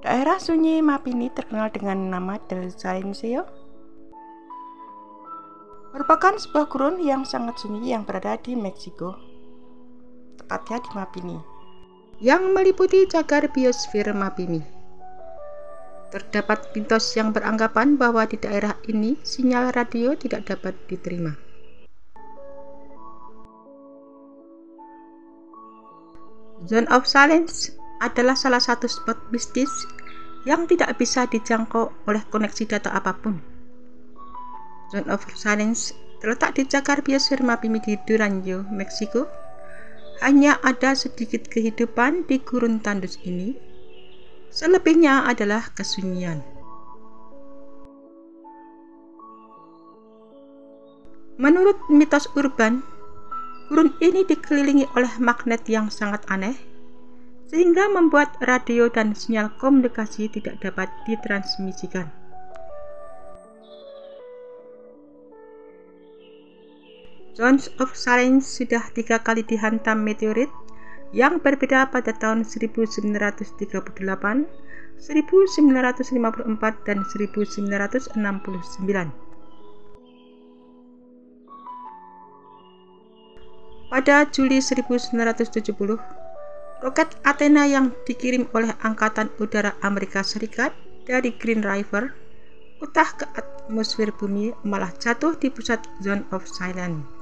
Daerah sunyi Mapimi terkenal dengan nama Del Silencio, merupakan sebuah gurun yang sangat sunyi yang berada di Meksiko, tepatnya di Mapimi, yang meliputi cagar biosfer Mapimi. Terdapat mitos yang beranggapan bahwa di daerah ini sinyal radio tidak dapat diterima. Zone of Silence adalah salah satu spot mistis yang tidak bisa dijangkau oleh koneksi data apapun. Zone of Silence terletak di cagar biosfer Mapimi di Durango, Meksiko. Hanya ada sedikit kehidupan di gurun tandus ini. Selebihnya adalah kesunyian. Menurut mitos urban, gurun ini dikelilingi oleh magnet yang sangat aneh, sehingga membuat radio dan sinyal komunikasi tidak dapat ditransmisikan. Zones of Silence sudah 3 kali dihantam meteorit yang berbeda pada tahun 1938, 1954, dan 1969. Pada Juli 1970, roket Athena yang dikirim oleh Angkatan Udara Amerika Serikat dari Green River utah ke atmosfer bumi malah jatuh di pusat Zone of Silence.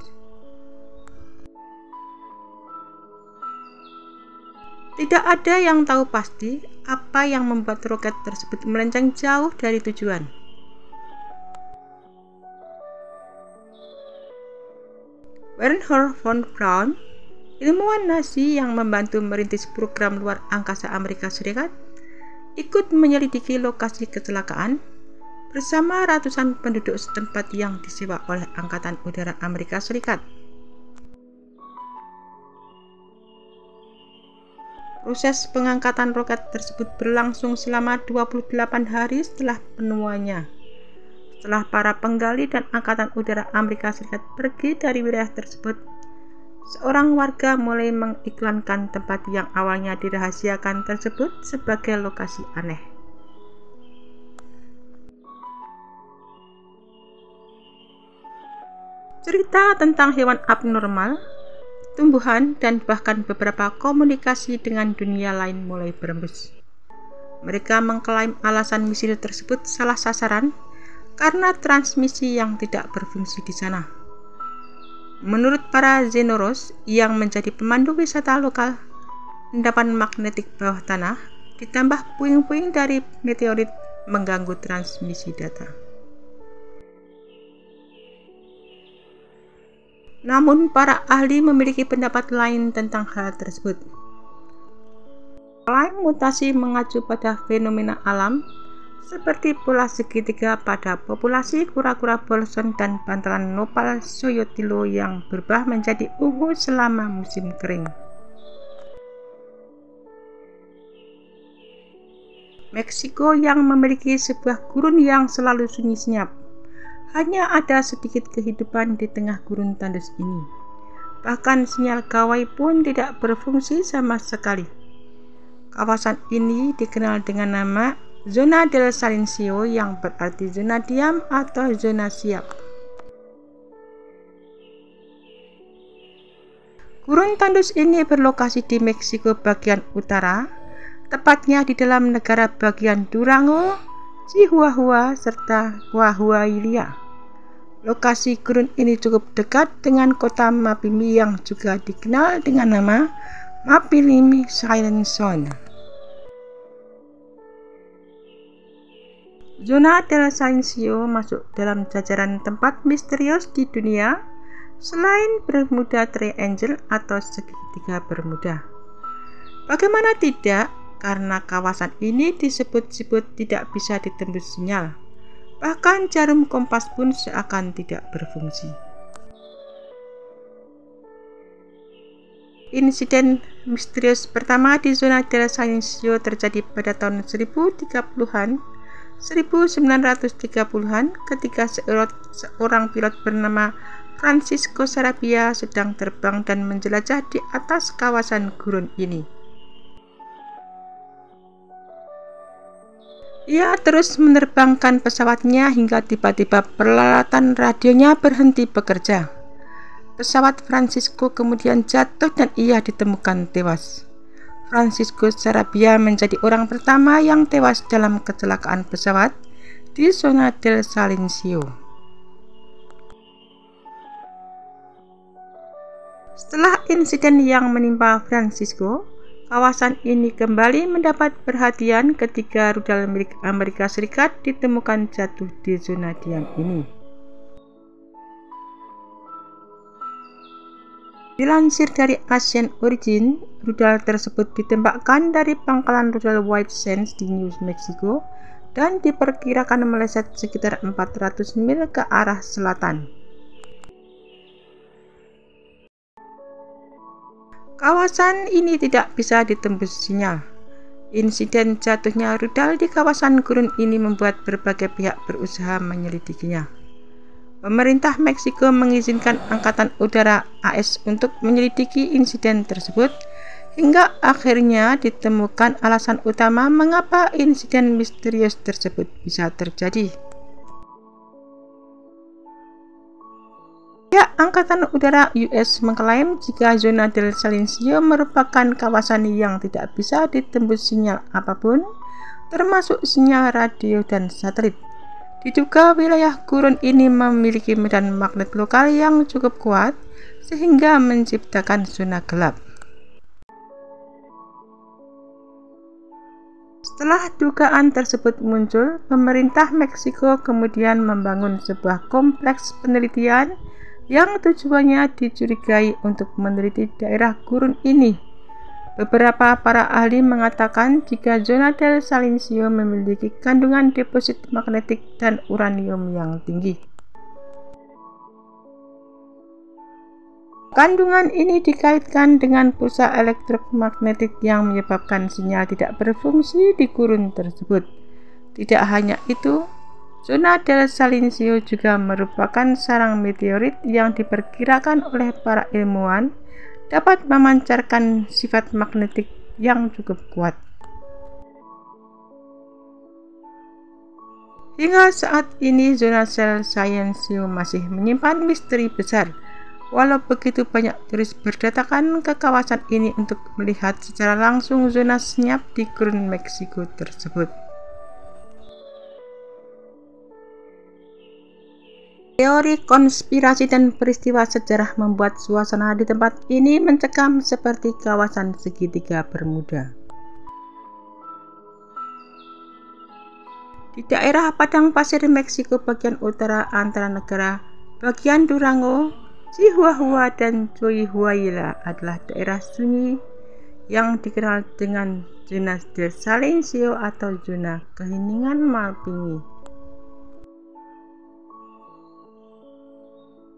Tidak ada yang tahu pasti apa yang membuat roket tersebut melenceng jauh dari tujuan. Wernher von Braun, ilmuwan Nazi yang membantu merintis program luar angkasa Amerika Serikat, ikut menyelidiki lokasi kecelakaan bersama ratusan penduduk setempat yang disewa oleh Angkatan Udara Amerika Serikat. Proses pengangkatan roket tersebut berlangsung selama 28 hari setelah penemuannya. Setelah para penggali dan Angkatan Udara Amerika Serikat pergi dari wilayah tersebut, seorang warga mulai mengiklankan tempat yang awalnya dirahasiakan tersebut sebagai lokasi aneh. Cerita tentang hewan abnormal, tumbuhan, dan bahkan beberapa komunikasi dengan dunia lain mulai berembus. Mereka mengklaim alasan misi tersebut salah sasaran karena transmisi yang tidak berfungsi di sana. Menurut para Xenoros yang menjadi pemandu wisata lokal, endapan magnetik bawah tanah ditambah puing-puing dari meteorit mengganggu transmisi data. Namun para ahli memiliki pendapat lain tentang hal tersebut. Selain mutasi mengacu pada fenomena alam, seperti pola segitiga pada populasi kura-kura bolson dan bantalan nopal soyotilo yang berubah menjadi ungu selama musim kering. Meksiko yang memiliki sebuah gurun yang selalu sunyi senyap. Hanya ada sedikit kehidupan di tengah gurun tandus ini. Bahkan sinyal gawai pun tidak berfungsi sama sekali. Kawasan ini dikenal dengan nama Zona del Silencio yang berarti zona diam atau zona siap. Gurun tandus ini berlokasi di Meksiko bagian utara, tepatnya di dalam negara bagian Durango, Chihuahua, serta Coahuila. Lokasi gurun ini cukup dekat dengan kota Mapimi yang juga dikenal dengan nama Mapimi Silent Zone. Zona del Silencio masuk dalam jajaran tempat misterius di dunia selain Bermuda Triangle atau segitiga Bermuda. Bagaimana tidak, karena kawasan ini disebut-sebut tidak bisa ditembus sinyal. Bahkan jarum kompas pun seakan tidak berfungsi. Insiden misterius pertama di zona del Silencio terjadi pada tahun 1030-an, 1930-an ketika seorang pilot bernama Francisco Sarabia sedang terbang dan menjelajah di atas kawasan gurun ini. Ia terus menerbangkan pesawatnya hingga tiba-tiba peralatan radionya berhenti bekerja. Pesawat Francisco kemudian jatuh dan ia ditemukan tewas. Francisco Sarabia menjadi orang pertama yang tewas dalam kecelakaan pesawat di zona del Silencio. Setelah insiden yang menimpa Francisco, kawasan ini kembali mendapat perhatian ketika rudal milik Amerika Serikat ditemukan jatuh di zona diam ini. Dilansir dari Asian Origin, rudal tersebut ditembakkan dari pangkalan rudal White Sands di New Mexico dan diperkirakan meleset sekitar 400 mil ke arah selatan. Kawasan ini tidak bisa ditembus sinyal. Insiden jatuhnya rudal di kawasan gurun ini membuat berbagai pihak berusaha menyelidikinya. Pemerintah Meksiko mengizinkan Angkatan Udara AS untuk menyelidiki insiden tersebut, hingga akhirnya ditemukan alasan utama mengapa insiden misterius tersebut bisa terjadi. Angkatan Udara US mengklaim jika zona del Silencio merupakan kawasan yang tidak bisa ditembus sinyal apapun, termasuk sinyal radio dan satelit. Diduga wilayah gurun ini memiliki medan magnet lokal yang cukup kuat sehingga menciptakan zona gelap. Setelah dugaan tersebut muncul, pemerintah Meksiko kemudian membangun sebuah kompleks penelitian yang tujuannya dicurigai untuk meneliti daerah gurun ini. Beberapa para ahli mengatakan jika zona del Silencio memiliki kandungan deposit magnetik dan uranium yang tinggi. Kandungan ini dikaitkan dengan pulsa elektromagnetik yang menyebabkan sinyal tidak berfungsi di gurun tersebut. Tidak hanya itu, zona del Silencio juga merupakan sarang meteorit yang diperkirakan oleh para ilmuwan dapat memancarkan sifat magnetik yang cukup kuat. Hingga saat ini zona del Silencio masih menyimpan misteri besar. Walau begitu banyak turis berdatangan ke kawasan ini untuk melihat secara langsung zona senyap di gurun Meksiko tersebut. Teori konspirasi dan peristiwa sejarah membuat suasana di tempat ini mencekam seperti kawasan segitiga Bermuda. Di daerah padang pasir Meksiko bagian utara antara negara bagian Durango, Chihuahua, dan Coahuila adalah daerah sunyi yang dikenal dengan zona del Silencio atau zona keheningan Malpighi.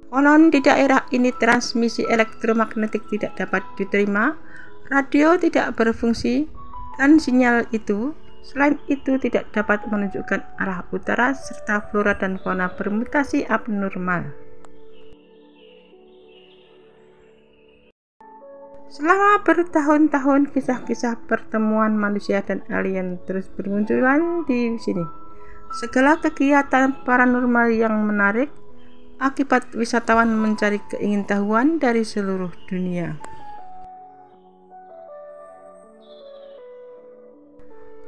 Konon di daerah ini transmisi elektromagnetik tidak dapat diterima, radio tidak berfungsi, dan sinyal itu selain itu tidak dapat menunjukkan arah utara serta flora dan fauna bermutasi abnormal. Selama bertahun-tahun kisah-kisah pertemuan manusia dan alien terus bermunculan di sini. Segala kegiatan paranormal yang menarik akibat wisatawan mencari keingintahuan dari seluruh dunia.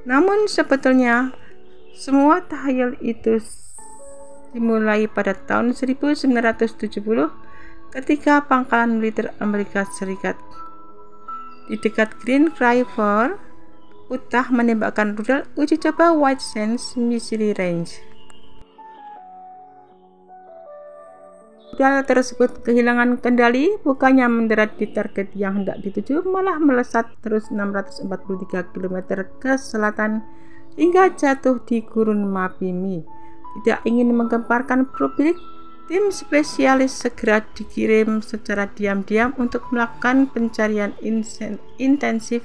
Namun sebetulnya semua tahayul itu dimulai pada tahun 1970 ketika pangkalan militer Amerika Serikat di dekat Green River, Utah menembakkan rudal uji coba White Sands Missile Range. Rudal tersebut kehilangan kendali, bukannya mendarat di target yang hendak dituju, malah melesat terus 643 km ke selatan hingga jatuh di gurun Mapimi. Tidak ingin menggemparkan publik, tim spesialis segera dikirim secara diam-diam untuk melakukan pencarian intensif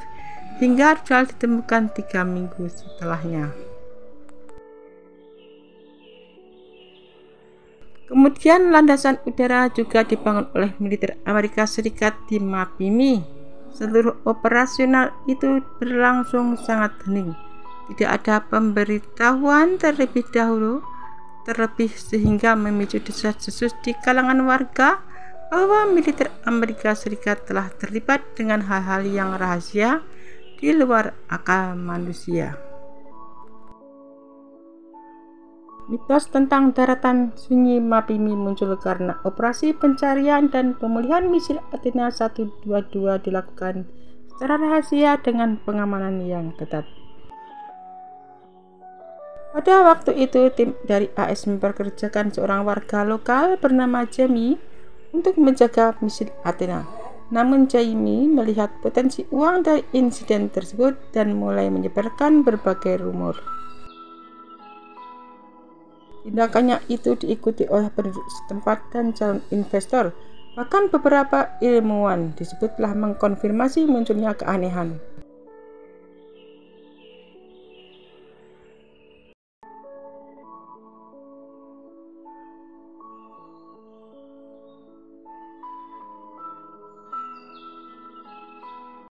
hingga rudal ditemukan 3 minggu setelahnya. Kemudian landasan udara juga dibangun oleh militer Amerika Serikat di Mapimi. Seluruh operasional itu berlangsung sangat hening. Tidak ada pemberitahuan terlebih dahulu, sehingga memicu desas-desus di kalangan warga bahwa militer Amerika Serikat telah terlibat dengan hal-hal yang rahasia di luar akal manusia. Mitos tentang daratan sunyi Mapimi muncul karena operasi pencarian dan pemulihan misil Athena 122 dilakukan secara rahasia dengan pengamanan yang ketat. Pada waktu itu, tim dari AS mempekerjakan seorang warga lokal bernama Jamie untuk menjaga misil Athena. Namun Jamie melihat potensi uang dari insiden tersebut dan mulai menyebarkan berbagai rumor. Tindakannya itu diikuti oleh penduduk setempat dan calon investor. Bahkan beberapa ilmuwan disebut telah mengkonfirmasi munculnya keanehan.